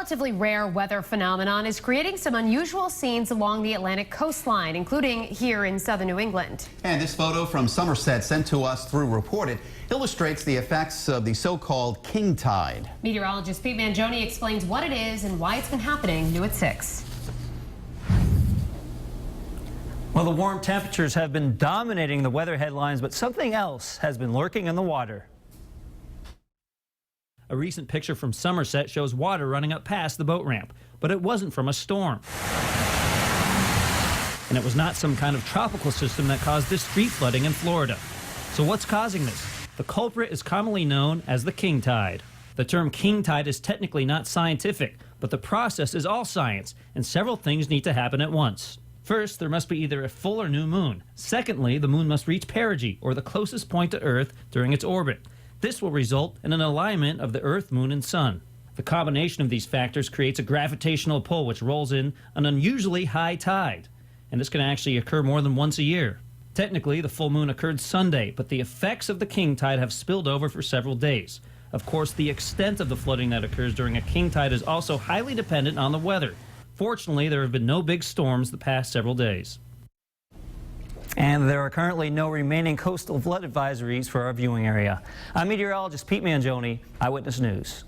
relatively rare weather phenomenon is creating some unusual scenes along the Atlantic coastline, including here in southern New England. And this photo from Somerset sent to us through Reported illustrates the effects of the so-called king tide. Meteorologist Pete Mangione explains what it is and why it's been happening new at 6. Well, the warm temperatures have been dominating the weather headlines, but something else has been lurking in the water. A recent picture from Somerset shows water running up past the boat ramp, but it wasn't from a storm. And it was not some kind of tropical system that caused this street flooding in Florida. So what's causing this? The culprit is commonly known as the king tide. The term king tide is technically not scientific, but the process is all science, and several things need to happen at once. First, there must be either a full or new moon. Secondly, the moon must reach perigee, or the closest point to Earth, during its orbit. This will result in an alignment of the Earth, Moon, and Sun. The combination of these factors creates a gravitational pull which rolls in an unusually high tide. And this can actually occur more than once a year. Technically, the full moon occurred Sunday, but the effects of the king tide have spilled over for several days. Of course, the extent of the flooding that occurs during a king tide is also highly dependent on the weather. Fortunately, there have been no big storms the past several days. And there are currently no remaining coastal flood advisories for our viewing area. I'm meteorologist Pete Mangione, Eyewitness News.